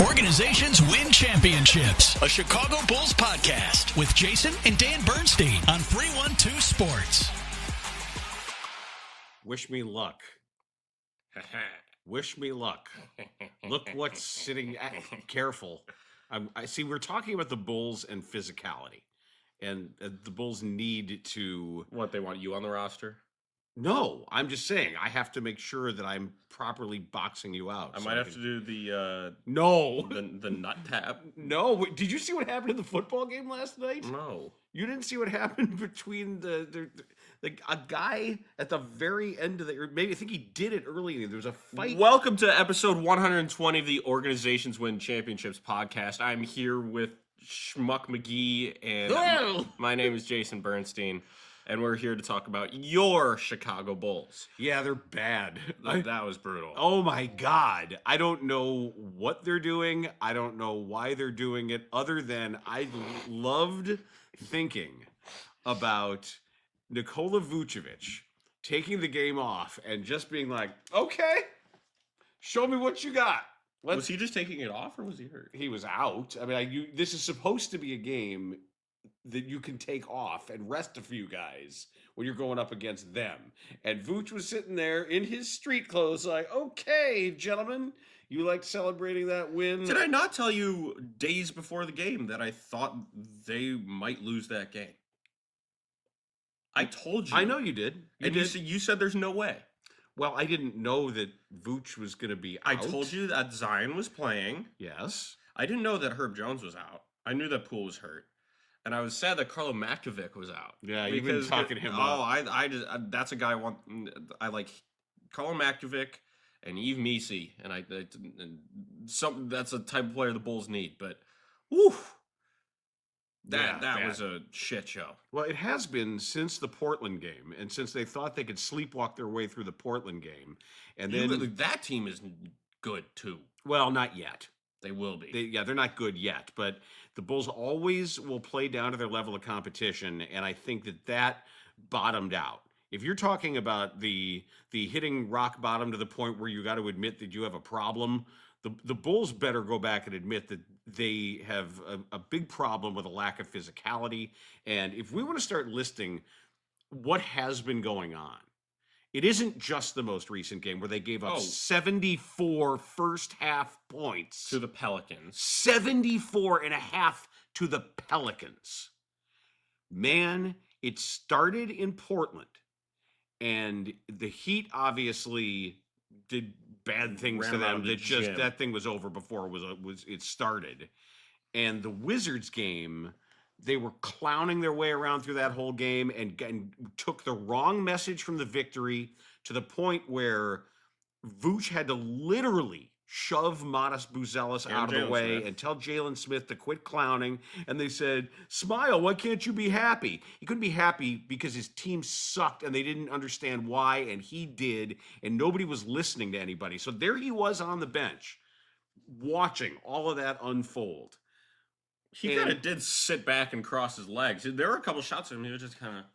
Organizations win championships. A Chicago Bulls podcast with Jason and Dan Bernstein on 312 Sports. Wish me luck. Wish me luck. Look what's sitting. Careful. I see. We're talking about the Bulls and physicality, and the Bulls need to. What, they want you on the roster? No, I'm just saying I have to make sure that I'm properly boxing you out. I might have to do the No, the nut tap. No. Did you see what happened in the football game last night? No. You didn't see what happened between a guy at the very end of or maybe I think he did it early. There was a fight. Welcome to episode 120 of the Organizations Win Championships podcast. I'm here with Schmuck McGee, and my name is Jason Bernstein, and we're here to talk about your Chicago Bulls. Yeah, they're bad. That was brutal. Oh my God. I don't know what they're doing. I don't know why they're doing it, other than I loved thinking about Nikola Vucevic taking the game off and just being like, okay, show me what you got. Was he just taking it off, or was he hurt? He was out. I mean, this is supposed to be a game that you can take off and rest a few guys when you're going up against them. And Vooch was sitting there in his street clothes like, okay, gentlemen, you like celebrating that win? Did I not tell you days before the game that I thought they might lose that game? I told you. I know you did. You said there's no way. Well, I didn't know that Vooch was going to be out. I told you that Zion was playing. Yes. I didn't know that Herb Jones was out. I knew that Poole was hurt. And I was sad that Carlo Makovic was out. Yeah, you've been talking him up. Oh, that's a guy I like Carlo Makovic and Yves Missi, and that's a type of player the Bulls need. But, whew, that was a shit show. Well, it has been since the Portland game, and since they thought they could sleepwalk their way through the Portland game, and then that team is good too. Well, not yet. They will be. They're not good yet, but the Bulls always will play down to their level of competition, and I think that bottomed out. If you're talking about the hitting rock bottom to the point where you got to admit that you have a problem, the Bulls better go back and admit that they have a big problem with a lack of physicality. And if we want to start listing what has been going on, it isn't just the most recent game where they gave up 74 first half points to the Pelicans. 74 and a half to the Pelicans. Man, it started in Portland, and the Heat obviously did bad things to them. That thing was over before it started. And the Wizards game, they were clowning their way around through that whole game and took the wrong message from the victory to the point where Vooch had to literally shove Modest Buzelis out of the way and tell Jalen Smith to quit clowning. And they said, smile, why can't you be happy? He couldn't be happy because his team sucked and they didn't understand why, and he did, and nobody was listening to anybody. So there he was on the bench watching all of that unfold. He kind of did sit back and cross his legs. There were a couple shots of him. He was just kind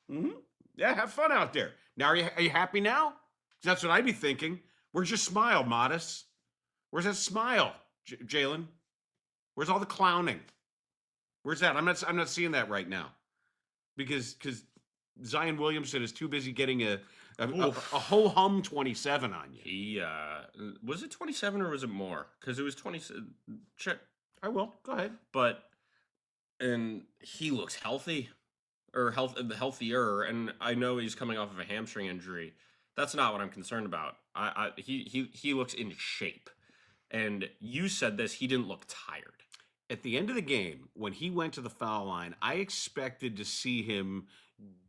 of, yeah, have fun out there. Now, are you happy now? That's what I'd be thinking. Where's your smile, Modest? Where's that smile, Jalen? Where's all the clowning? Where's that? I'm not seeing that right now, because Zion Williamson is too busy getting a ho hum 27 on you. He was it 27 or was it more? Because it was 20. Check. I will. Go ahead. And he looks healthy, or healthier. And I know he's coming off of a hamstring injury. That's not what I'm concerned about. He looks in shape. And you said this, he didn't look tired. At the end of the game, when he went to the foul line, I expected to see him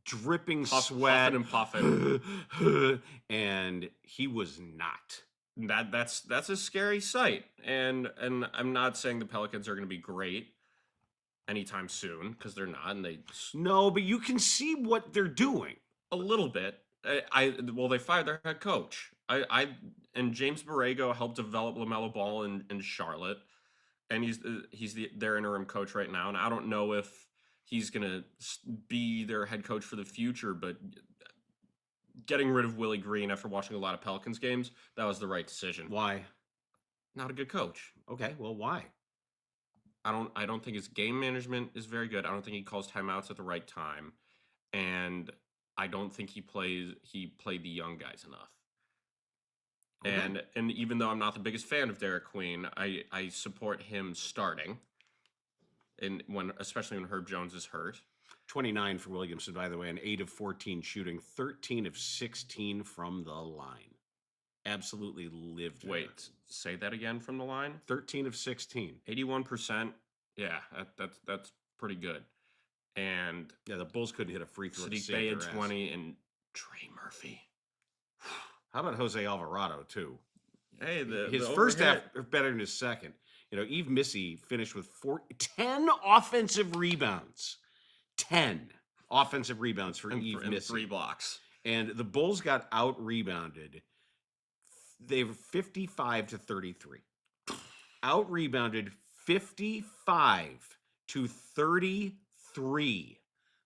dripping sweat. Puffing and puffing. And he was not. That's a scary sight. And I'm not saying the Pelicans are going to be great anytime soon, because they're not. And no, but you can see what they're doing. A little bit. They fired their head coach. And James Borrego helped develop LaMelo Ball in Charlotte, and he's their interim coach right now. And I don't know if he's gonna be their head coach for the future, but getting rid of Willie Green after watching a lot of Pelicans games, that was the right decision. Why? Not a good coach. Okay, well, why? I don't think his game management is very good. I don't think he calls timeouts at the right time. And I don't think he played the young guys enough. Okay. And even though I'm not the biggest fan of Derek Queen, I support him starting. And especially when Herb Jones is hurt. 29 for Williamson, by the way, and 8 of 14 shooting, 13 of 16 from the line. Absolutely lived there. Wait, say that again from the line? 13 of 16. 81%. Yeah, that's pretty good. And yeah, the Bulls couldn't hit a free throw. Sadiq Bey at 20 and Trey Murphy. How about Jose Alvarado, too? Hey, his first half better than his second. You know, Eve Missy finished with 10 offensive rebounds. 10 offensive rebounds for Eve Missy. 3 blocks. And the Bulls got out-rebounded. They were 55 to 33. Out-rebounded 55 to 33.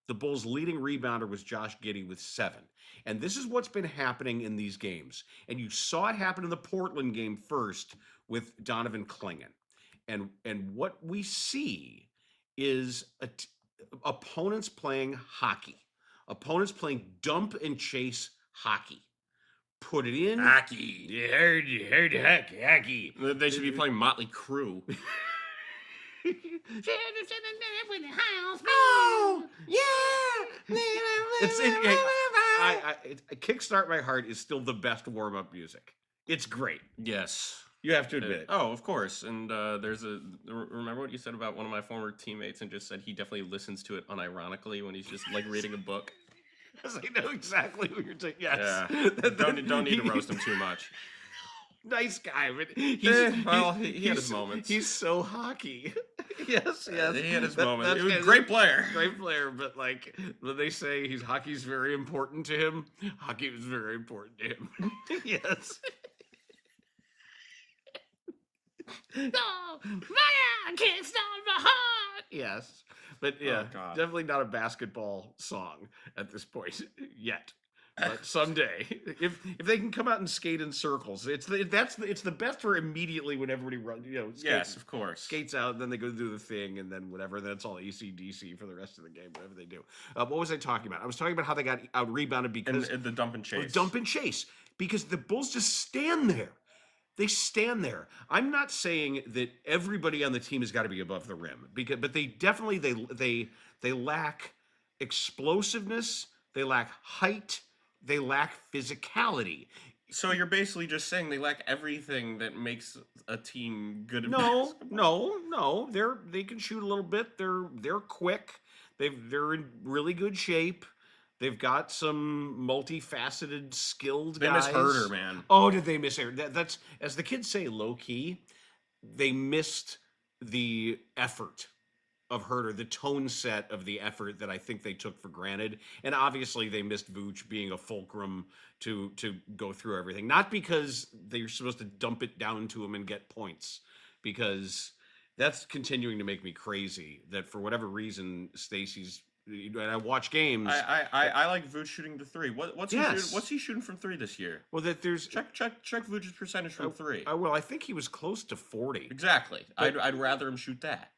The Bulls' leading rebounder was Josh Giddey with 7. And this is what's been happening in these games. And you saw it happen in the Portland game first with Donovan Clingan. And what we see is opponents playing hockey. Opponents playing dump and chase hockey. Put it in. Hockey. You heard hockey. They should be playing Motley Crue. Oh, yeah. Kickstart My Heart is still the best warm-up music. It's great. Yes. You have to admit it. Oh, of course. And remember what you said about one of my former teammates and just said he definitely listens to it unironically when he's just like reading a book? Yes, I know exactly what you're saying. Yes. Yeah. Don't need to roast him too much. Nice guy, but he had his moments. He's so hockey. Yes. He had his moments. He was a great player. Great player, but like when they say hockey's very important to him, hockey was very important to him. Yes. No, I can't stop my heart. Yes, but yeah, definitely not a basketball song at this point yet. But someday, if they can come out and skate in circles, it's the best for immediately when everybody runs. Yes, of course, skates out, and then they go do the thing, and then whatever. Then it's all AC/DC for the rest of the game, whatever they do. What was I talking about? I was talking about how they got out rebounded because and the dump and chase. Dump and chase because the Bulls just stand there. They stand there. I'm not saying that everybody on the team has got to be above the rim, but they definitely they lack explosiveness. They lack height. They lack physicality. So you're basically just saying they lack everything that makes a team good. No. They can shoot a little bit. They're quick. They're in really good shape. They've got some multifaceted, skilled guys. They miss Herder, man. Oh, did they miss Herder? That's, as the kids say, low key. They missed the effort of Herder, the tone set of the effort that I think they took for granted. And obviously they missed Vooch being a fulcrum to go through everything. Not because they're supposed to dump it down to him and get points, because that's continuing to make me crazy that for whatever reason Stacey's. And I watch games. I like Vooch shooting the 3. What's he shooting from 3 this year? Well, that there's check Vooch's percentage from 3. Well, I think he was close to 40. Exactly. I'd rather him shoot that.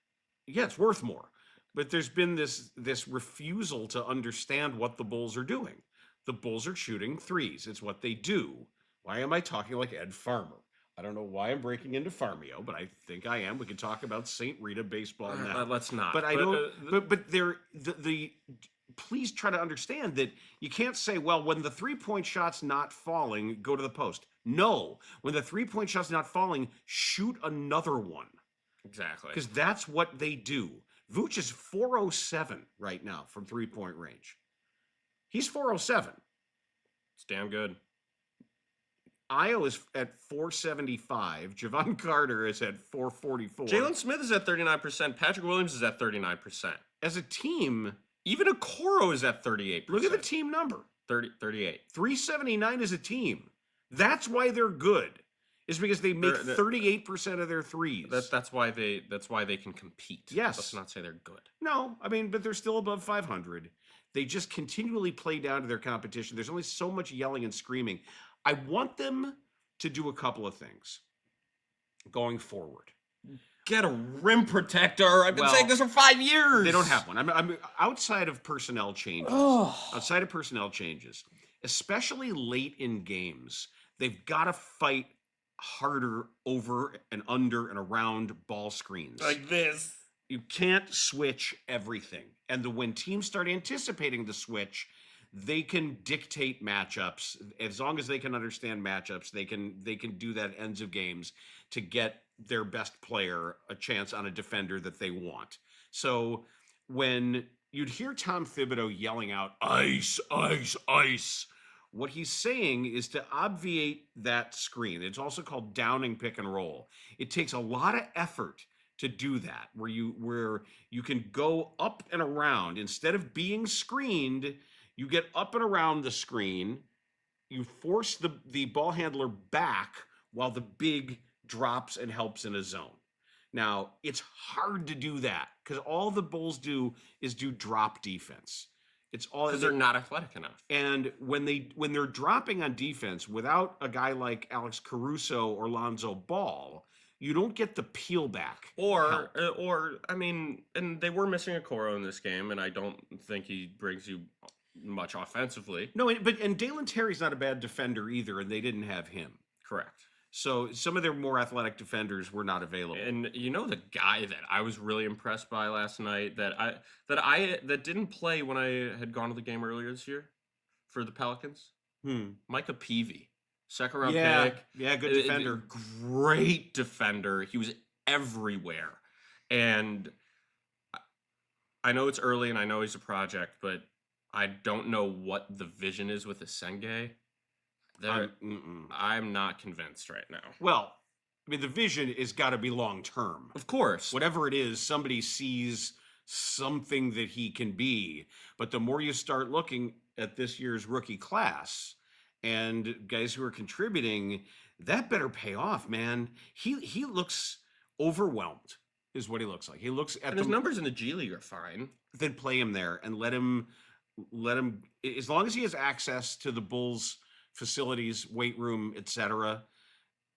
Yeah, it's worth more. But there's been this refusal to understand what the Bulls are doing. The Bulls are shooting 3s. It's what they do. Why am I talking like Ed Farmer? I don't know why I'm breaking into Farmio, but I think I am. We can talk about St. Rita baseball now. Let's not. But I don't. But they're the. Please try to understand that you can't say, well, when the 3-point shot's not falling, go to the post. No, when the 3-point shot's not falling, shoot another one. Exactly. Because that's what they do. Vooch is 407 right now from 3-point range. He's 407. It's damn good. Io is at 475. Javon Carter is at 444. Jalen Smith is at 39%. Patrick Williams is at 39%. As a team, even Okoro is at 38%. Look at the team number. 38. 379 as a team. That's why they're good. Is because they make 38% of their threes. That's why they can compete. Yes. Let's not say they're good. No, I mean, but they're still above 500. They just continually play down to their competition. There's only so much yelling and screaming. I want them to do a couple of things. going forward. Get a rim protector. I've been Well, saying this for 5 years. They don't have one. I'm outside of personnel changes. Oh. Outside of personnel changes, especially late in games, they've got to fight harder over and under and around ball screens. Like this. You can't switch everything. And when teams start anticipating the switch, they can dictate matchups. As long as they can understand matchups, they can do that at ends of games to get their best player a chance on a defender that they want. So when you'd hear Tom Thibodeau yelling out, ice, ice, ice, what he's saying is to obviate that screen. It's also called downing pick and roll. It takes a lot of effort to do that, where you can go up and around. Instead of being screened, you get up and around the screen. You force the ball handler back while the big drops and helps in a zone. Now, it's hard to do that because all the Bulls do is do drop defense. It's all because they're not athletic enough. And when they're dropping on defense without a guy like Alex Caruso or Lonzo Ball, you don't get the peel back. Or I mean, and they were missing Okoro in this game, and I don't think he brings you much offensively. No, and Dalen Terry's not a bad defender either, and they didn't have him. Correct. So some of their more athletic defenders were not available. And you know the guy that I was really impressed by last night that didn't play when I had gone to the game earlier this year for the Pelicans? Micah Peavy. Second round pick. Yeah, good defender. Great defender. He was everywhere. And I know it's early and I know he's a project, but I don't know what the vision is with Asenge. I'm not convinced right now. Well, I mean, the vision has got to be long term. Of course. Whatever it is, somebody sees something that he can be. But the more you start looking at this year's rookie class and guys who are contributing, that better pay off, man. He looks overwhelmed, is what he looks like. He looks at his numbers in the G League are fine. Then play him there and let him, as long as he has access to the Bulls' facilities, weight room, etc.,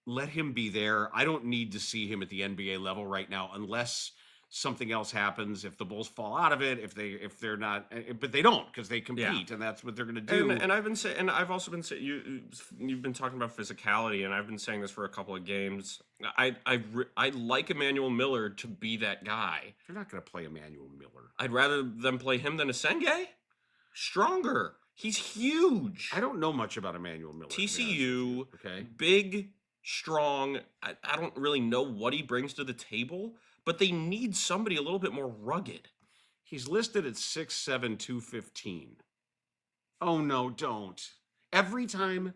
let him be there. I don't need to see him at the NBA level right now unless something else happens. If the Bulls fall out of it, if they're not, but they don't because they compete, and that's what they're going to do. And I've been saying, and I've also been saying, you've been talking about physicality, and I've been saying this for a couple of games. I like Emmanuel Miller to be that guy. They're not going to play Emmanuel Miller. I'd rather them play him than Asenge. Stronger. He's huge. I don't know much about Emmanuel Miller. TCU, okay, big, strong. I don't really know what he brings to the table, but they need somebody a little bit more rugged. He's listed at 6'7", 215. Oh no, don't. Every time.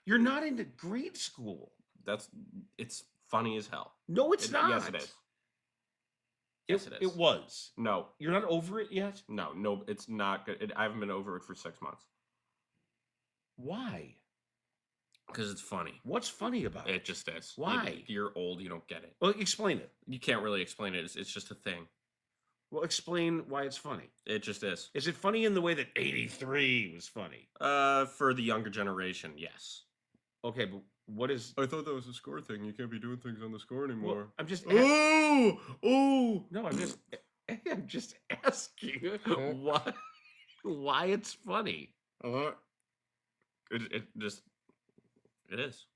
You're not into grade school. It's funny as hell. No, it's not. Yes, it is. Yes, it is. It was. No. You're not over it yet? No, it's not good. I haven't been over it for 6 months. Why? Because it's funny. What's funny about it? It just is. Why? You're old, you don't get it. Well, explain it. You can't really explain it. It's just a thing. Well, explain why it's funny. It just is. Is it funny in the way that 83 was funny? For the younger generation, yes. Okay, but what is... I thought that was a score thing. You can't be doing things on the score anymore. Well, I'm just... Oh! No, I'm just asking why it's funny. It is.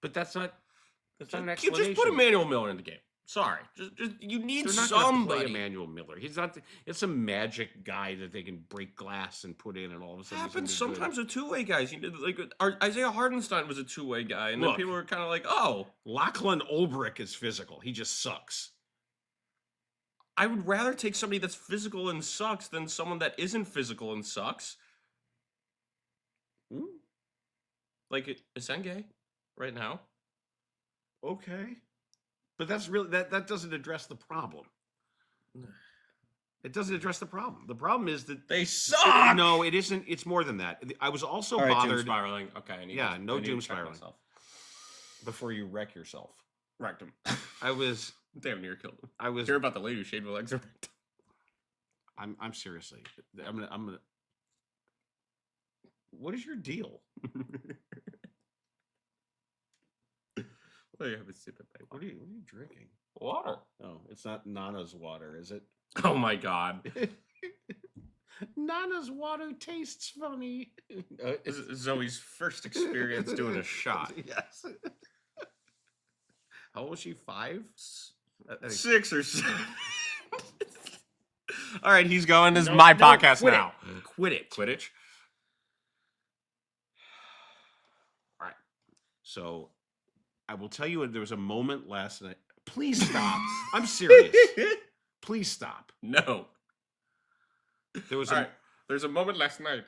But that's not an explanation. You just put Emmanuel Miller in the game. Sorry, just you need They're not somebody. Play Emmanuel Miller. He's not. It's some magic guy that they can break glass and put in, and all of a sudden Happens sometimes with two-way guys. Isaiah Hardenstein was a two-way guy, and then people were kind of like, "Oh, Lachlan Olbrich is physical. He just sucks." I would rather take somebody that's physical and sucks than someone that isn't physical and sucks. Like Asenge right now. Okay. But that's really that doesn't address the problem. It doesn't address the problem. The problem is that they suck. No, it isn't. It's more than that. I was also bothered. Doom spiraling. Okay. No doom spiraling. Before you wreck yourself. Wrecked him. I was damn near killed him. I was. Hear about the lady who shaved her legs. I'm seriously. I'm gonna. What is your deal? Well, you have a stupid thing. What are you drinking? Water. Oh, it's not Nana's water, is it? Oh my God. Nana's water tastes funny. This is Zoe's first experience doing a shot. Yes. How old was she? 5? 6 or 7. All right, he's going. This is my podcast quit now. Quit it. Quidditch. All right. So I will tell you, there was a moment last night. Please stop. I'm serious. Please stop. No. There was There's a moment last night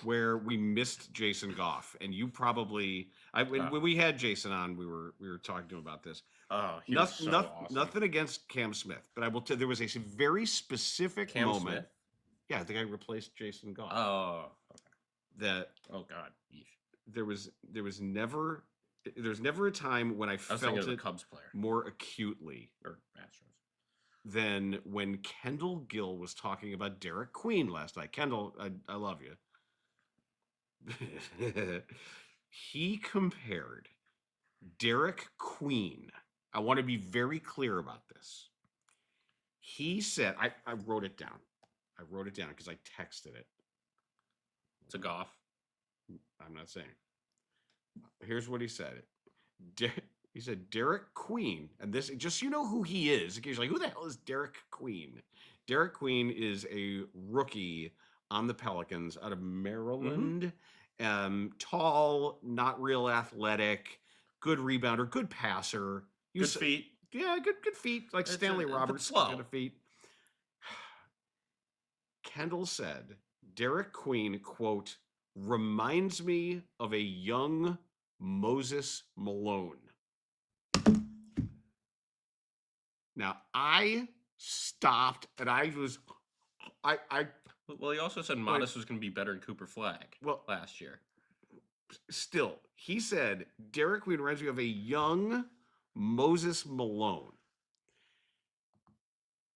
where we missed Jason Goff, and you probably when we had Jason on, we were talking to him about this. Oh, he was so awesome. Nothing against Cam Smith, but I will tell there was a very specific moment. Smith? Yeah, the guy replaced Jason Goff. Oh, that. Oh God. There's never a time when I felt it it Cubs player more acutely or Astros than when Kendall Gill was talking about Derek Queen last night. Kendall, I love you. He compared Derek Queen. I want to be very clear about this. He said, I wrote it down. I wrote it down because I texted it. to Goff. I'm not saying. Here's what he said. He said Derek Queen, and this just so you know who he is. Occasionally, who the hell is Derek Queen? Derek Queen is a rookie on the Pelicans out of Maryland. Tall, not real athletic, good rebounder, good passer. Good feet. Yeah, good feet, like Stanley Roberts. Slow. Good feet. Kendall said Derek Queen, quote, reminds me of a young Moses Malone. Now, I stopped and I Well, he also said Modest was going to be better than Cooper Flag last year. Still, he said Derek Queen reminds me of a young Moses Malone.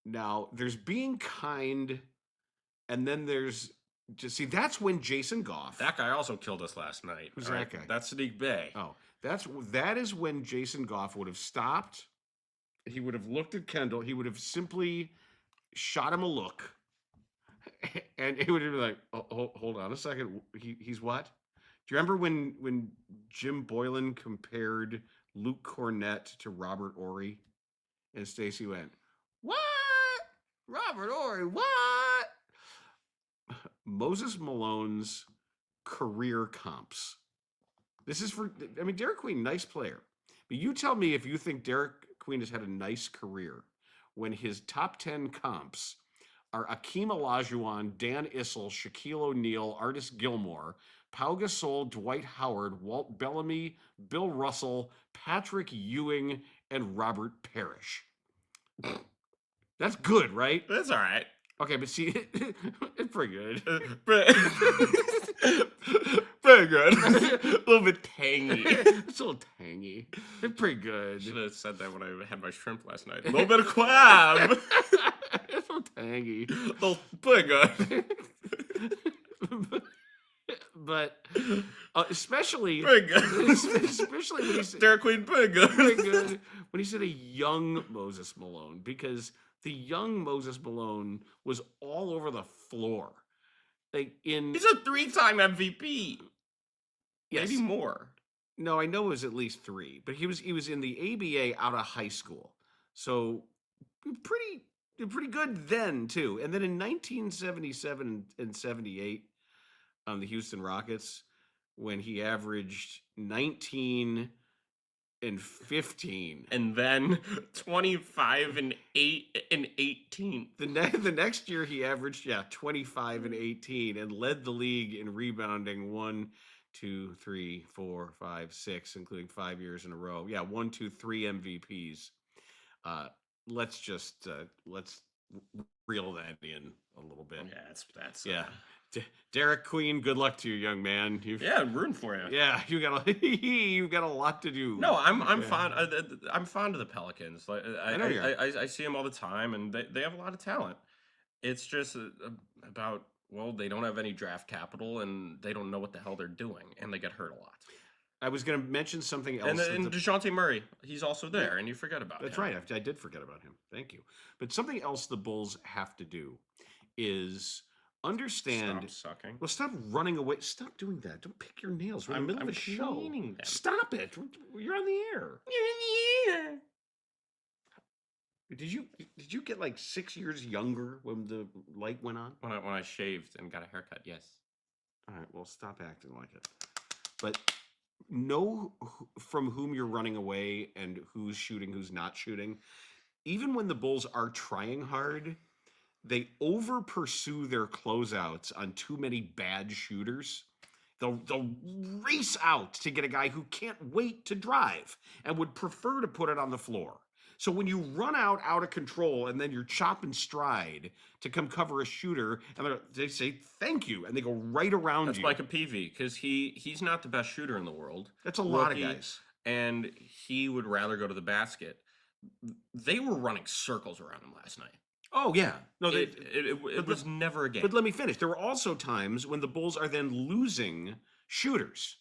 Now, there's being kind, and then there's just see that's when Jason Goff. That guy also killed us last night. Who's that guy? That's Sadiq Bey. Oh, that is when Jason Goff would have stopped. He would have looked at Kendall. He would have simply shot him a look, and he would have been like, oh, hold on a second. He's what? Do you remember when Jim Boylan compared Luke Cornett to Robert Horry? And Stacey went, what? Robert Horry, what? Moses Malone's career comps. This is Derek Queen, nice player. But you tell me if you think Derek Queen has had a nice career when his top 10 comps are Akeem Olajuwon, Dan Issel, Shaquille O'Neal, Artis Gilmore, Pau Gasol, Dwight Howard, Walt Bellamy, Bill Russell, Patrick Ewing, and Robert Parrish. That's good, right? That's all right. Okay, but see, it's pretty good. Pretty good. A little bit tangy. It's a little tangy. It's pretty good. Should have said that when I had my shrimp last night. A little bit of crab. It's a little tangy. Pretty good. But especially pretty good. Especially when he said Derek Queen, pretty good. Pretty good. When he said a young Moses Malone, because the young Moses Malone was all over the floor. He's a 3-time MVP. Yes. Maybe more. No, I know it was at least 3, but he was in the ABA out of high school. So pretty good then too. And then in 1977 and 78 on the Houston Rockets, when he averaged 19 and 15, and then 25 and 8 and 18. The next year he averaged 25 and 18 and led the league in rebounding 1, 2, 3, 4, 5, 6, including 5 years in a row. 1, 2, 3 MVPs. Let's reel that in a little bit. That's Derek Queen, good luck to you, young man. I'm rooting for you. Yeah, you've got a lot to do. No, I'm fond. I'm fond of the Pelicans. Like I see them all the time, and they have a lot of talent. It's just about they don't have any draft capital, and they don't know what the hell they're doing, and they get hurt a lot. I was going to mention something else. And DeJounte Murray, he's also there, and you forget about him. That's right. I did forget about him. Thank you. But something else the Bulls have to do is understand. Stop sucking. Well, stop running away. Stop doing that. Don't pick your nails. We're in the middle of a show. Them. Stop it. You're on the air. You're in the air. Did you get like 6 years younger when the light went on? When I shaved and got a haircut, yes. All right. Well, stop acting like it. But know from whom you're running away and who's shooting, who's not shooting. Even when the Bulls are trying hard, they over pursue their closeouts on too many bad shooters. They'll race out to get a guy who can't wait to drive and would prefer to put it on the floor. So when you run out of control and then you're chopping stride to come cover a shooter, and they say thank you, and they go right around That's you. Micah Peavy, because he's not the best shooter in the world. That's a lot of guys. And he would rather go to the basket. They were running circles around him last night. Oh, yeah. No, it was never a game. But let me finish. There were also times when the Bulls are then losing shooters.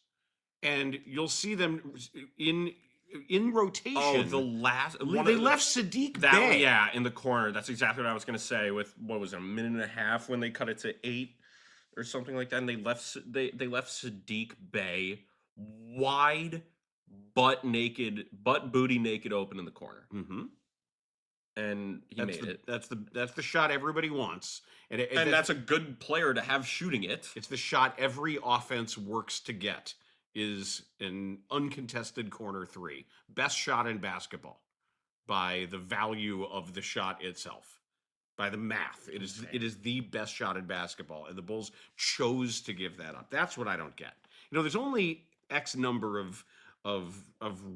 And you'll see them in rotation. Oh, the last... They left Sadiq Bey. Yeah, in the corner. That's exactly what I was going to say with, what was it, a minute and a half when they cut it to 8 or something like that. And they left Sadiq Bey wide, butt booty naked open in the corner. Mm-hmm. And he made it. That's the shot everybody wants. And that's a good player to have shooting it. It's the shot every offense works to get. Is an uncontested corner three. Best shot in basketball by the value of the shot itself. By the math. It is the best shot in basketball. And the Bulls chose to give that up. That's what I don't get. There's only X number of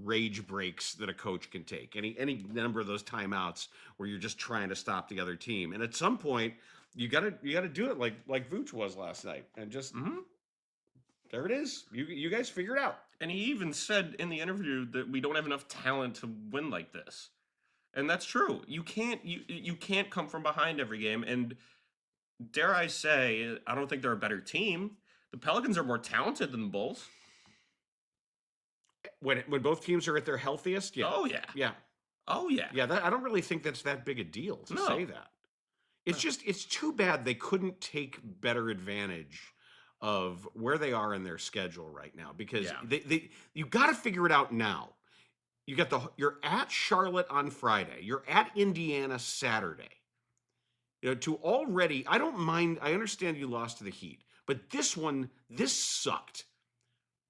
rage breaks that a coach can take. Any number of those timeouts where you're just trying to stop the other team. And at some point, you gotta do it like Vooch was last night. And just there it is. You guys figure it out. And he even said in the interview that we don't have enough talent to win like this. And that's true. You can't come from behind every game. And dare I say, I don't think they're a better team. The Pelicans are more talented than the Bulls. When both teams are at their healthiest, yeah. Oh yeah. Yeah. Oh yeah. Yeah, I don't really think that's that big a deal to say that. It's too bad they couldn't take better advantage of where they are in their schedule right now, because you got to figure it out now. You're at Charlotte on Friday. You're at Indiana Saturday. I don't mind. I understand you lost to the Heat, but this sucked.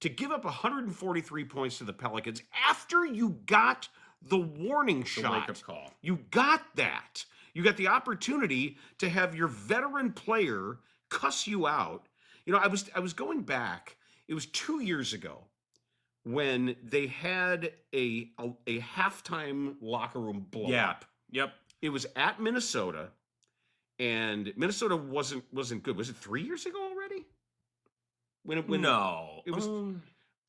To give up 143 points to the Pelicans after you got the warning shot. Wake-up call. You got that. You got the opportunity to have your veteran player cuss you out. I was going back. It was 2 years ago when they had a halftime locker room blow up. Yep. It was at Minnesota, and Minnesota wasn't good. Was it 3 years ago already? No, it was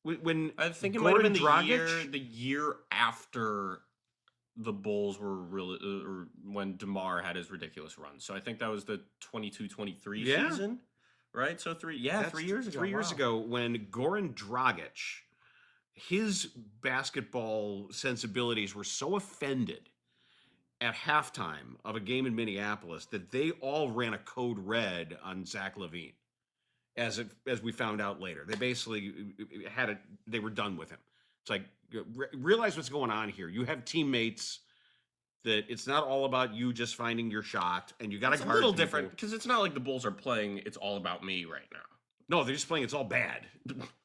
when I think it Gordon might have been Dragic? the year after the Bulls were really, or when DeMar had his ridiculous run. So I think that was the 22-23 season, right? So 3 years ago. 3 years ago, when Goran Dragic, his basketball sensibilities were so offended at halftime of a game in Minneapolis that they all ran a code red on Zach LaVine. As we found out later, they basically they were done with him. It's like, realize what's going on here. You have teammates that it's not all about you just finding your shot, and you got to guard. It's a little different because it's not like the Bulls are playing "It's all about me" right now. No, they're just playing "It's all bad."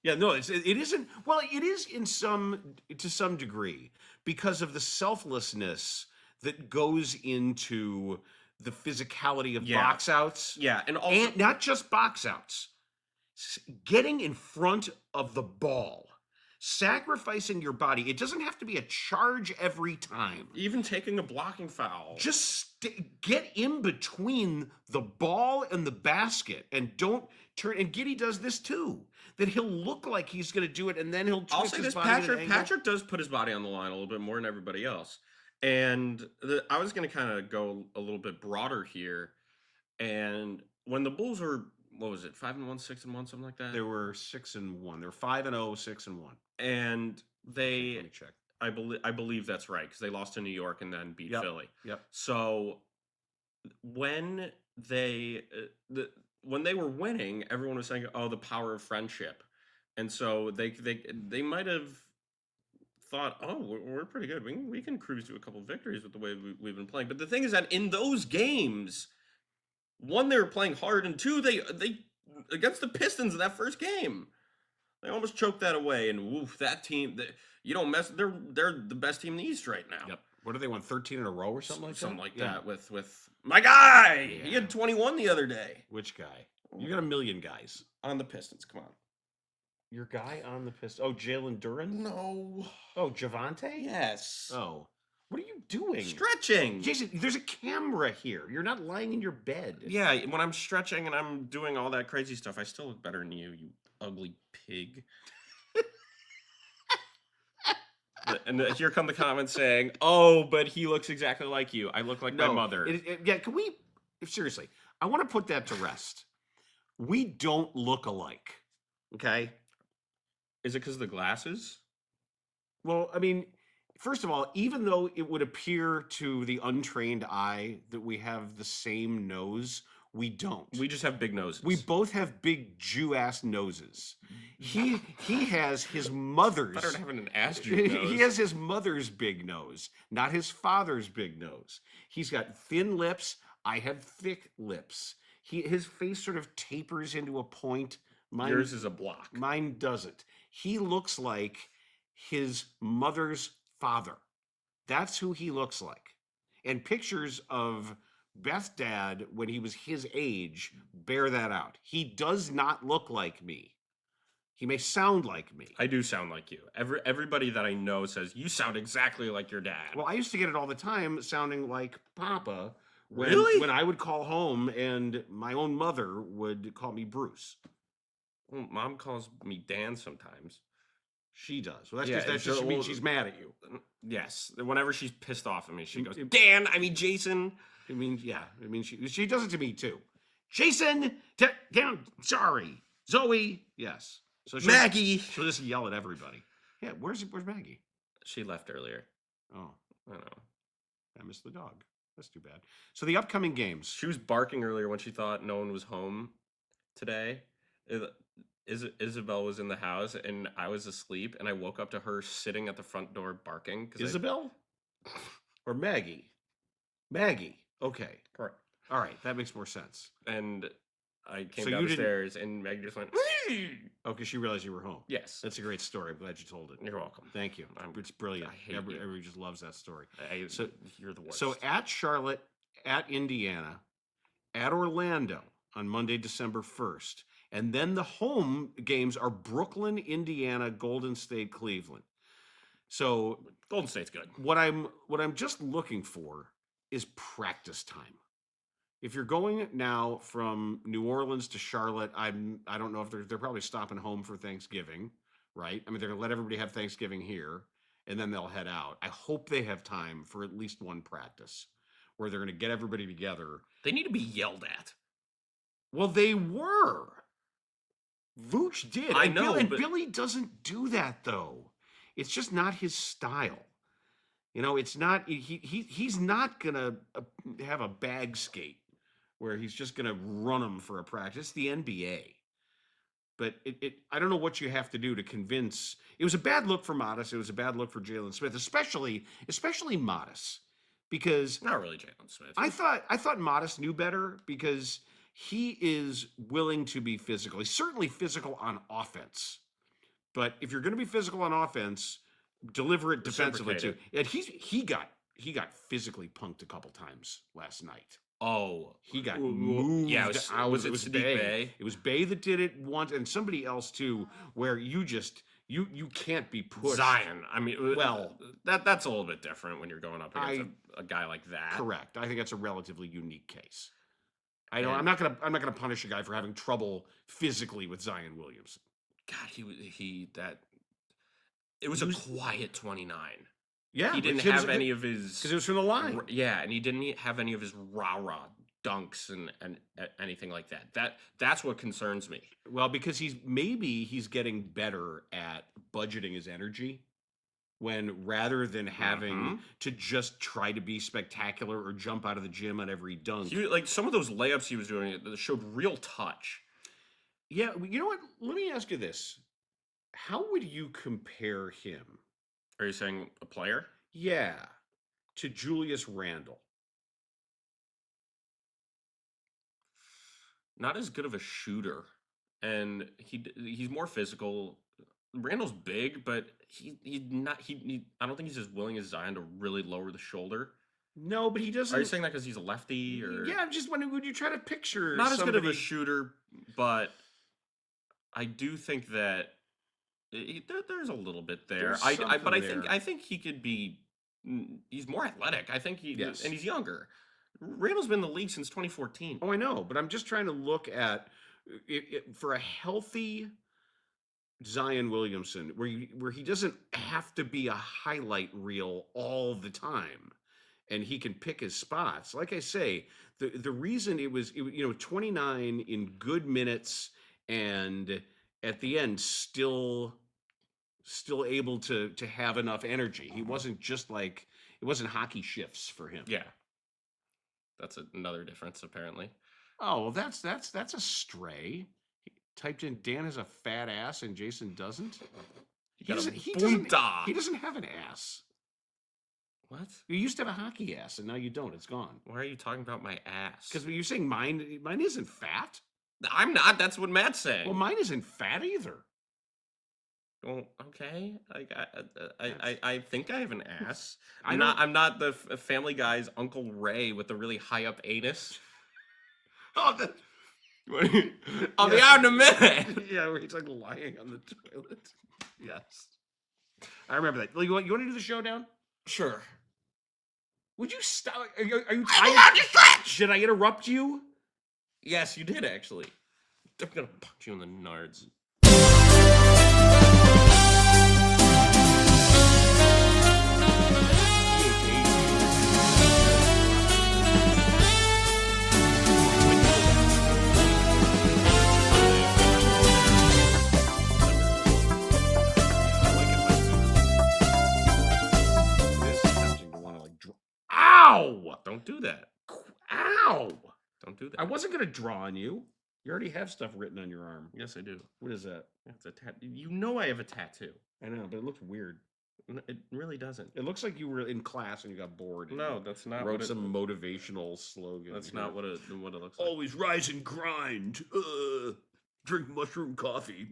Yeah, no, it isn't. Well, it is to some degree because of the selflessness that goes into the physicality of box outs. Yeah, and not just box outs. Getting in front of the ball, sacrificing your body. It doesn't have to be a charge every time. Even taking a blocking foul. Just get in between the ball and the basket and don't turn. And Giddey does this too. That he'll look like he's going to do it, and then he'll twist his body. Patrick does put his body on the line a little bit more than everybody else. And I was going to kind of go a little bit broader here. And when the Bulls were what was it? 5-1, 6-1, something like that. They were 6-1. They were 5-0, 6-1. And Let they, me check. I believe that's right because they lost to New York and then beat Philly. Yep. So when when they were winning, everyone was saying, "Oh, the power of friendship," and so they might have thought, "Oh, we're pretty good. We can cruise to a couple of victories with the way we've been playing." But the thing is that in those games, one, they were playing hard, and two, they against the Pistons in that first game, they almost choked that away. And woof, that team, you don't mess. They're the best team in the East right now. Yep. What do they won? 13 in a row or something like that? Something like that with my guy. Yeah. He had 21 the other day. Which guy? You got a million guys. On the Pistons, come on. Your guy on the Pistons? Oh, Jalen Duren? No. Oh, Javante? Yes. Oh. What are you doing? Stretching. Jason, there's a camera here. You're not lying in your bed. Yeah, when I'm stretching and I'm doing all that crazy stuff, I still look better than you ugly pig. And here come the comments saying, "Oh, but he looks exactly like you. I look like my mother." Yeah, can we... Seriously, I want to put that to rest. We don't look alike, okay? Is it because of the glasses? Well, I mean, first of all, even though it would appear to the untrained eye that we have the same nose, we don't. We just have big noses. We both have big Jew-ass noses. He has his mother's... Better than having an ass Jew nose. He has his mother's big nose, not his father's big nose. He's got thin lips. I have thick lips. His face sort of tapers into a point. Yours is a block. Mine doesn't. He looks like his mother's father. That's who he looks like. And pictures of Beth's dad when he was his age bear that out. He does not look like me. He may sound like me. I do sound like you. Everybody that I know says, "You sound exactly like your dad." Well, I used to get it all the time sounding like Papa. Really? When I would call home and my own mother would call me Bruce. Well, Mom calls me Dan sometimes. She does. Well, that just means she's mad at you. Yes. Whenever she's pissed off at me, she goes, "Dan, I mean Jason." It means she does it to me too. Jason, down. Sorry, Zoe. Yes. So Maggie. She'll just yell at everybody. Yeah. Where's Maggie? She left earlier. Oh, I don't know. I missed the dog. That's too bad. So the upcoming games. She was barking earlier when she thought no one was home today. Isabel was in the house and I was asleep, and I woke up to her sitting at the front door barking. Isabel? Or Maggie? Maggie. Okay. Correct. All right. That makes more sense. And I came downstairs and Maggie just went, oh, because she realized you were home. Yes. That's a great story. I'm glad you told it. You're welcome. Thank you. It's brilliant. I hate Everybody just loves that story. So you're the worst. So at Charlotte, at Indiana, at Orlando on Monday, December 1st. And then the home games are Brooklyn, Indiana, Golden State, Cleveland. So Golden State's good. What I'm just looking for is practice time. If you're going now from New Orleans to Charlotte, I don't know if they're probably stopping home for Thanksgiving, right? I mean, they're gonna let everybody have Thanksgiving here, and then they'll head out. I hope they have time for at least one practice where they're gonna get everybody together. They need to be yelled at. Well, they were. Vooch did. I know, but Billy doesn't do that though. It's just not his style. You know, it's not. He's not gonna have a bag skate where he's just gonna run them for a practice. It's the NBA. But I don't know what you have to do to convince. It was a bad look for Modest. It was a bad look for Jalen Smith, especially Modest, because not really Jalen Smith. I thought Modest knew better because he is willing to be physical. He's certainly physical on offense, but if you're going to be physical on offense, deliver it defensively too. And he got physically punked a couple times last night. Oh, he got moved. Yeah, it was Bay. It was Bay that did it once, and somebody else too, where you can't be pushed. Zion. I mean, well, that's a little bit different when you're going up against a guy like that. Correct. I think that's a relatively unique case. I'm not gonna punish a guy for having trouble physically with Zion Williamson. God, it was a quiet 29. Yeah, he didn't have any of his because it was from the line. Yeah, and he didn't have any of his rah dunks and anything like that. That's what concerns me. Well, because he's getting better at budgeting his energy when rather than having to just try to be spectacular or jump out of the gym on every dunk. Like some of those layups he was doing that showed real touch. Yeah, you know what? Let me ask you this. How would you compare him? Are you saying a player? Yeah, to Julius Randle. Not as good of a shooter, and he's more physical. Randall's big, but he's not. I don't think he's as willing as Zion to really lower the shoulder. No, but he doesn't. Are you saying that because he's a lefty? Or yeah, I'm just wondering. Would you try to picture not as good of a shooter, but I do think that there's a little bit there. I think he could be. He's more athletic. I think and he's younger. Randall's been in the league since 2014. Oh, I know, but I'm just trying to look at for a healthy Zion Williamson, where he doesn't have to be a highlight reel all the time, and he can pick his spots. Like I say, the reason it was 29 in good minutes, and at the end still able to have enough energy. He wasn't just like it wasn't hockey shifts for him. Yeah. That's another difference, apparently. Oh, well, that's a stray. He typed in Dan has a fat ass and Jason doesn't. He doesn't have an ass. What? You used to have a hockey ass, and now you don't. It's gone. Why are you talking about my ass? Because you're saying mine isn't fat. I'm not. That's what Matt's saying. Well, mine isn't fat either. Well, okay. I think I have an ass. I'm not the Family Guy's Uncle Ray with the really high up anus. I'll be out in a minute. Yeah, where he's like lying on the toilet. Yes, I remember that. You want to do the showdown? Sure. Would you stop? Are you I'm about to stretch! Should I interrupt you? Yes, you did actually. I'm gonna punch you in the nards. Ow! Don't do that. Ow! Don't do that. I wasn't going to draw on you. You already have stuff written on your arm. Yes, I do. What is that? It's a tattoo. You know I have a tattoo. I know, but it looks weird. It really doesn't. It looks like you were in class and you got bored. No, that's not. Wrote some motivational slogan. That's not what it looks like. Always rise and grind. Drink mushroom coffee.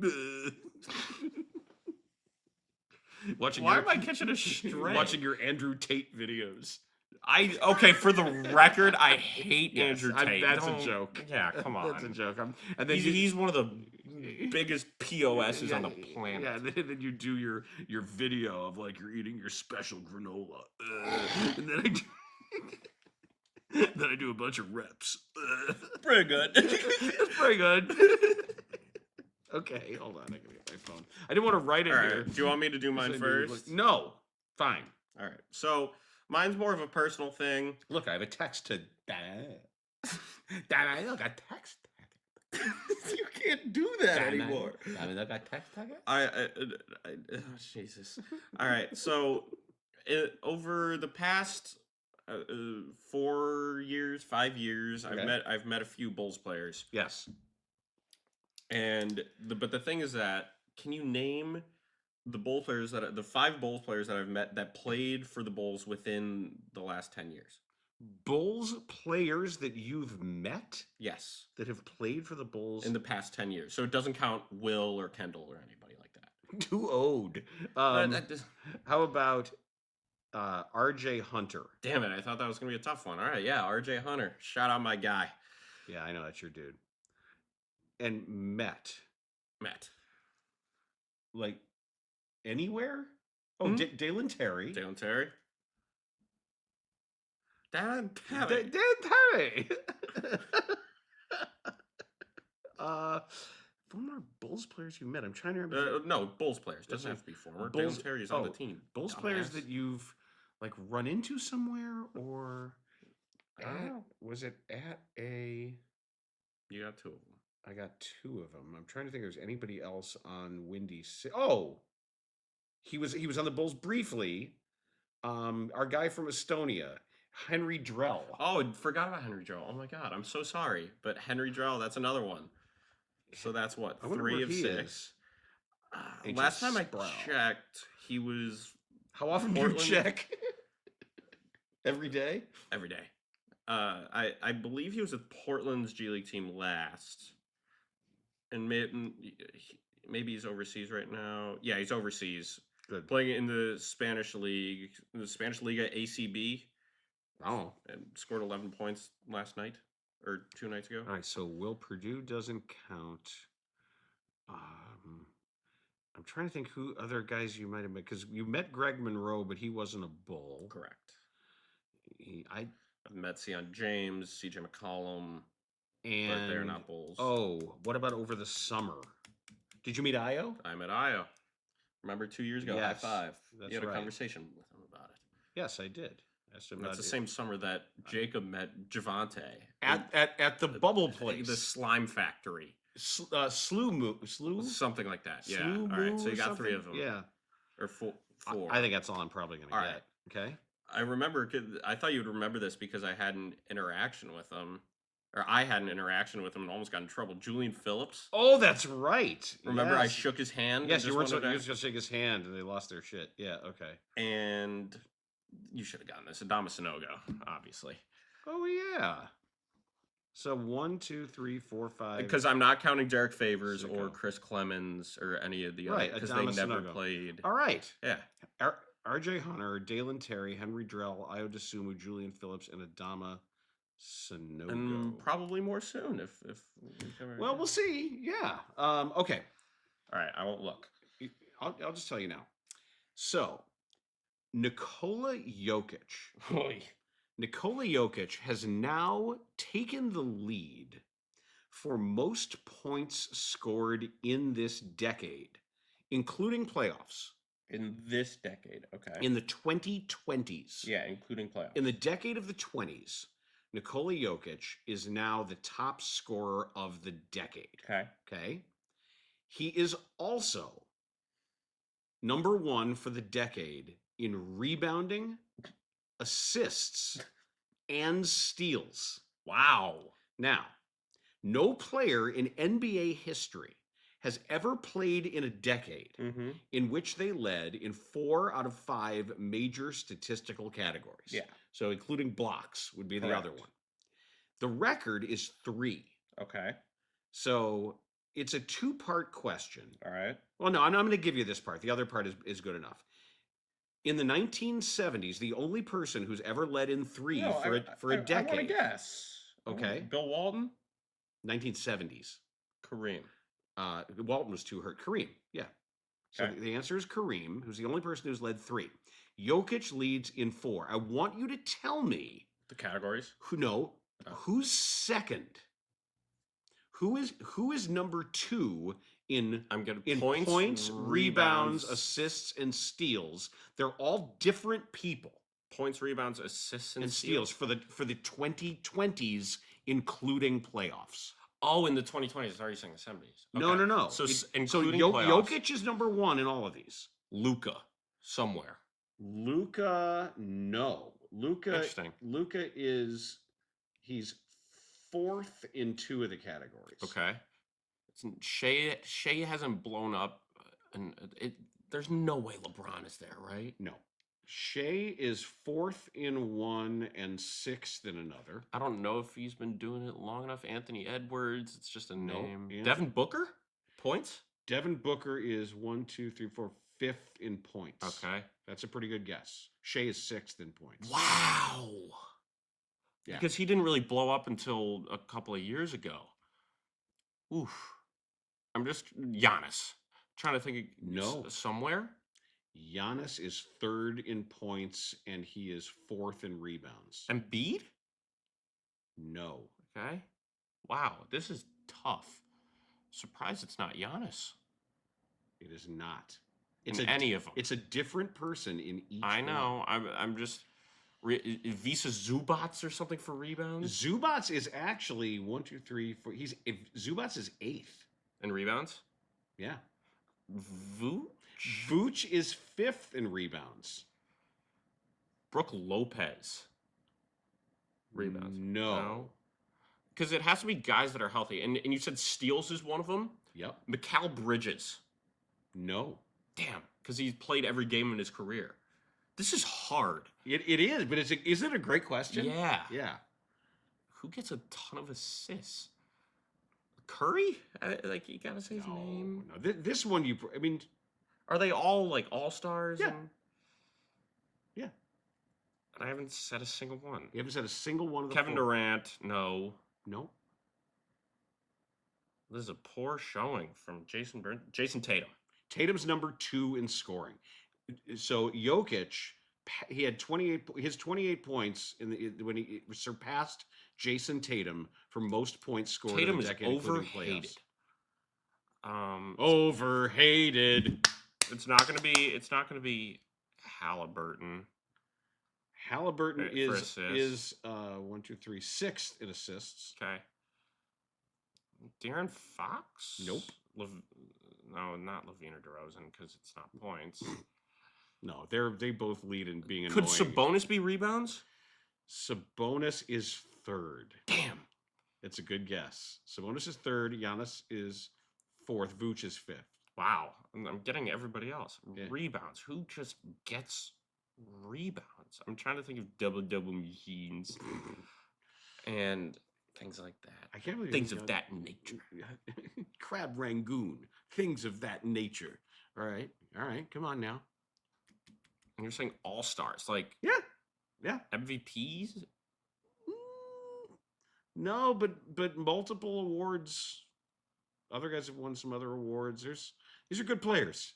Why am I catching a stray? Watching your Andrew Tate videos. Okay, for the record, I hate Andrew Tate. That's a joke. Yeah, come on. That's a joke. And then he's one of the biggest POSs on the planet. Yeah, and then you do your video of like you're eating your special granola. And then I do a bunch of reps. Pretty good. It's pretty good. Okay, hold on. I gotta get my phone. I didn't want to write it here. Do you want me to do mine first? No. Fine. All right. So mine's more of a personal thing. Look, I have a text to Dad. Dad, look, I text. You can't do that anymore. I mean, look, I text. Oh, Jesus. All right. So over the past 4 years, 5 years, Okay. I've met a few Bulls players. Yes. But the thing is that, can you name the the 5 Bulls players that I've met that played for the Bulls within the last 10 years? Bulls players that you've met Yes. that have played for the Bulls In the past 10 years. So it doesn't count Will or Kendall or anybody like that. Too old. How about RJ Hunter? Damn it, I thought that was going to be a tough one. All right, yeah, RJ Hunter. Shout out my guy. Yeah, I know, that's your dude. And Met. Like, anywhere? Oh, Dalen Terry. Dalen Terry. Dan Terry. Former Bulls players you met. I'm trying to remember. No, Bulls players. Doesn't have to be former. Dalen Terry is on the team. Bulls players that you've like run into somewhere or Was it at a? You got two of them. I got two of them. I'm trying to think if there's anybody else on Windy City. Oh, he was on the Bulls briefly. Our guy from Estonia, Henry Drell. Oh, I forgot about Henry Drell. Oh my God, I'm so sorry. But Henry Drell, that's another one. So that's what, I wonder 3 where of he 6. is. Last time I Sproul. checked, he was How often do you check? Every day? Every day. I believe he was with Portland's G League team last, and maybe he's overseas right now. Yeah, he's overseas. Good. Playing in the Spanish league, the Spanish Liga ACB. Oh, and scored 11 points last night or 2 nights ago. All right, so Will Purdue doesn't count. I'm trying to think who other guys you might have met, because you met Greg Monroe, but he wasn't a Bull. Correct. I've met Sion James, CJ McCollum, and but they're not Bulls. Oh, what about over the summer? Did you meet Io? I met Io. Remember 2 years ago? Yes, High five. that's You had a right. conversation with him about it. Yes, I did. That's the same summer that Jacob met Javante at the bubble place, the slime factory. Slew? Something like that. Yeah. Slew all right. So you got something? 3 of them. Yeah. Or 4. I think that's all I'm probably going to get. Right. Okay. I remember. I thought you would remember this because I had an interaction with him, or I had an interaction with him and almost got in trouble. Julian Phillips. Oh, that's right. Remember, I shook his hand. Yes, you were just going to shake his hand, and they lost their shit. Yeah. Okay. And you should have gotten this. Adama Sanogo, obviously. Oh yeah. So 1, 2, 3, 4, 5. Because I'm not counting Derek Favors or Chris Clemens or any of the other, because they never played. All right. Yeah. R.J. Hunter, Dalen Terry, Henry Drell, Io DeSumo, Julian Phillips, and Adama Sanogo. And probably more soon if well, we'll see. Yeah. Okay. All right. I won't look. I'll just tell you now. So, Nikola Jokic. Nikola Jokic has now taken the lead for most points scored in this decade, including playoffs. In this decade, okay. In the 2020s. Yeah, including playoffs. In the decade of the 20s, Nikola Jokic is now the top scorer of the decade. Okay. He is also number 1 for the decade in rebounding, assists, and steals. Wow. Now, no player in NBA history has ever played in a decade in which they led in 4 out of 5 major statistical categories. Yeah. So including blocks would be the other one. The record is 3. Okay. So it's a 2-part question. All right. Well, no, I'm going to give you this part. The other part is good enough. In the 1970s, the only person who's ever led in 3 for a decade. I want to guess. Okay. Bill Walton? 1970s. Kareem. Walton was too hurt. Kareem, yeah. So the answer is Kareem, who's the only person who's led 3. Jokic leads in 4. I want you to tell me the categories. Who's second? Who is number 2 in points, rebounds, assists, and steals? They're all different people. Points, rebounds, assists, and steals for the 2020s, including playoffs. Oh, in the 2020s, I was already saying the 70s. Okay. No. So including playoffs. Jokic is number 1 in all of these. Luka, somewhere. Luka, no. Interesting. Luka he's 4th in 2 of the categories. Okay. Shea hasn't blown up, and there's no way LeBron is there, right? No. Shea is 4th in 1 and 6th in another. I don't know if he's been doing it long enough. Anthony Edwards, it's just a name. Yeah. Devin Booker? Points? Devin Booker is 1, 2, 3, 4, 5th in points. Okay. That's a pretty good guess. Shea is 6th in points. Wow. Yeah. Because he didn't really blow up until a couple of years ago. Oof. I'm just Giannis. Trying to think of somewhere. Giannis is 3rd in points, and he is 4th in rebounds. Embiid? No. Okay. Wow, this is tough. Surprised it's not Giannis. It is not. It's any of them. It's a different person in each I know. I'm just Visa Zubats or something for rebounds Zubats is actually 1, 2, 3, 4. Zubats is 8th. and rebounds. Yeah. Vooch? Vooch is 5th in rebounds. Brooke Lopez. Rebounds. No. Because it has to be guys that are healthy. And you said Steals is one of them? Yep. Mikal Bridges. No. Damn. Because he's played every game in his career. This is hard. It is, but is it a great question? Yeah. Yeah. Who gets a ton of assists? Curry? Like, you gotta say his name. No. This one, Are they all, like, all-stars? Yeah. Yeah. I haven't said a single one. You haven't said a single one of the Kevin 4. Durant, no. No. This is a poor showing from Jason Tatum. Tatum's number 2 in scoring. So Jokic, he had 28 points when he surpassed Jason Tatum for most points scored Tatum in a is decade, including overhated. playoffs. Overhated. It's not gonna be Halliburton. Halliburton For is 1, 2, 3, 6th in assists. Okay. De'Aaron Fox? Nope. No, not Levine or DeRozan because it's not points. No, they both lead in being Could annoying. Sabonis be rebounds? Sabonis is 3rd. Damn. It's a good guess. Sabonis is 3rd. Giannis is 4th. Vooch is 5th. Wow. I'm getting everybody else. Yeah. Rebounds. Who just gets rebounds? I'm trying to think of double machines and things like that. I can't believe things of that nature. Crab Rangoon. Things of that nature. All right. Come on now. And you're saying all-stars, like Yeah. MVPs? No, but multiple awards. Other guys have won some other awards. These are good players.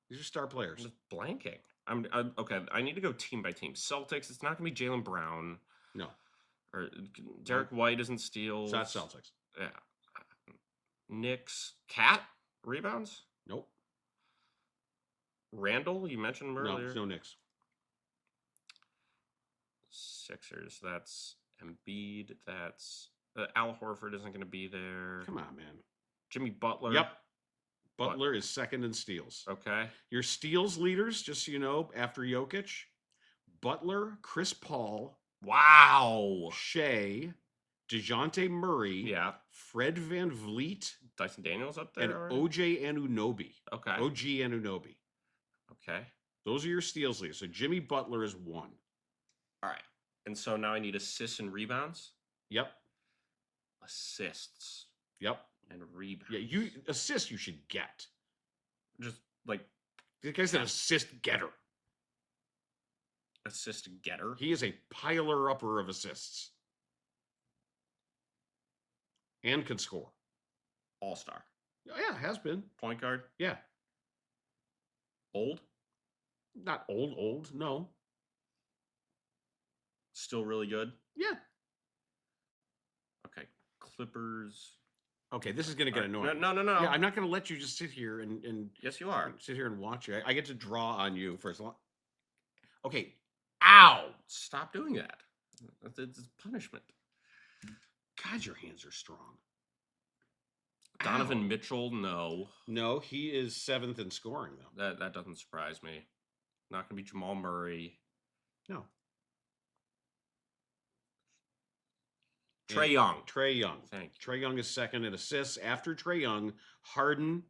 These are star players. I'm just blanking. I'm okay. I need to go team by team. Celtics. It's not gonna be Jaylen Brown. No. Or Derek White isn't steals. It's not Celtics. Yeah. Knicks. Cat rebounds. Nope. Randall. You mentioned him No, earlier. there's no Knicks. Sixers. That's Embiid. That's Al Horford isn't going to be there. Come on, man. Jimmy Butler. Yep. Butler is 2nd in steals. Okay. Your steals leaders, just so you know, after Jokic, Butler, Chris Paul, Wow. Shea, DeJounte Murray, Yeah. Fred VanVleet, Dyson Daniels up there. and already? OJ Anunoby. Okay. OG Anunoby. Okay. Those are your steals leaders. So Jimmy Butler is 1. All right. And so now I need assists and rebounds. Yep. Assists Yep. and rebounds. Yeah, assists you should get. Just like The guy's an assist getter. assist getter. He is a piler upper of assists. And can score. All-star. Oh, yeah, has been. Point guard. Yeah. Old. Not old, no. Still really good. Yeah. Okay. Clippers. Okay, this is going to get annoying. No. Yeah, I'm not going to let you just sit here and Yes, you are. sit here and watch you. I get to draw on you first. Okay. Ow! Stop doing that. It's punishment. God, your hands are strong. Donovan Ow. Mitchell, no. No, he is 7th in scoring, though. That doesn't surprise me. Not gonna be Jamal Murray. No. Trae Young. Trae Young. Thank you. Trae Young is 2nd in assists. After Trae Young, Harden,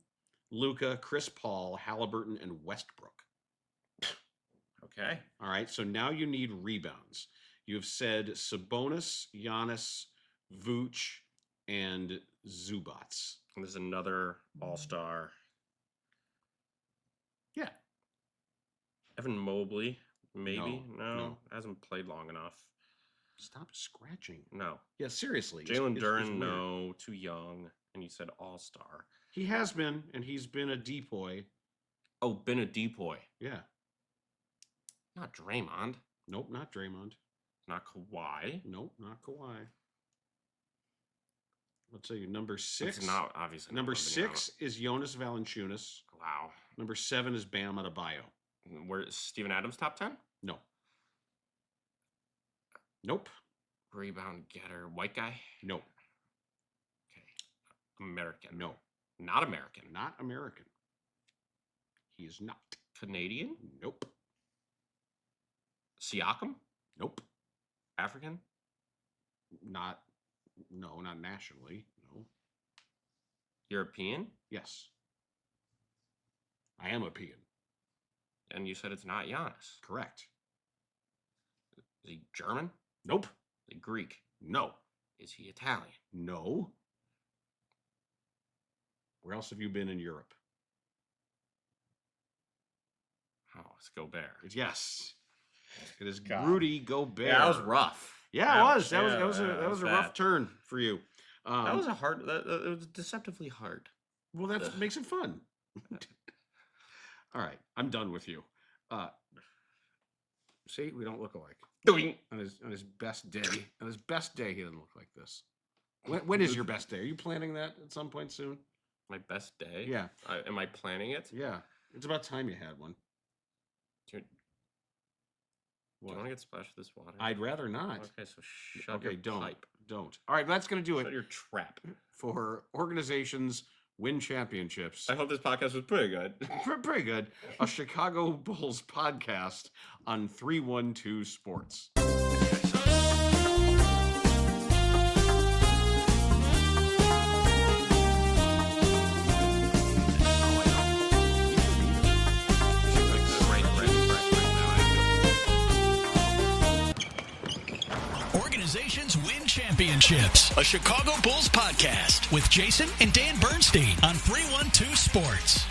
Luka, Chris Paul, Halliburton, and Westbrook. Okay. All right, so now you need rebounds. You have said Sabonis, Giannis, Vooch, and Zubats. And there's another all-star. Yeah. Evan Mobley, maybe? No. Hasn't played long enough. Stop scratching. No. Yeah, seriously. Jalen it's Duren, weird. no. Too young. And you said all-star. He has been, and he's been a depoy. Oh, been a depoy. Yeah. Not Draymond. Nope, not Draymond. Not Kawhi. Nope, not Kawhi. Let's say number 6. It's not obviously. Number not 6 is Jonas Valanciunas. Wow. Number 7 is Bam Adebayo. Where is Steven Adams top 10? No. Nope. Rebound getter. White guy? Nope. Okay. American? No. Not American. Not American. He is not. Canadian? Nope. Siakam? Nope. African? Not nationally. No. European? Yes. I am a peon. And you said it's not Giannis. Correct. Is he German? Nope. Is he Greek? No. Is he Italian? No. Where else have you been in Europe? Oh, it's Gobert. Yes. It is God. Rudy Gobert. Yeah, that was rough. Yeah, it was. That Yeah, was a bad. rough turn for you. That was a hard. It was deceptively hard. Well, that makes it fun. All right, I'm done with you. See, we don't look alike. Doing. On his best day, he doesn't look like this. When is your best day? Are you planning that at some point soon? My best day? Yeah. Am I planning it? Yeah. It's about time you had one. Do you want to get splashed with this water? I'd rather not. Okay, so shut your pipe. Don't. All right, that's going to do Shut it your trap. for organizations win championships. I hope this podcast was pretty good. Pretty good. A Chicago Bulls podcast on 312 Sports. Organizations win championships. A Chicago Bulls podcast with Jason and Dan Bernstein on 312 Sports.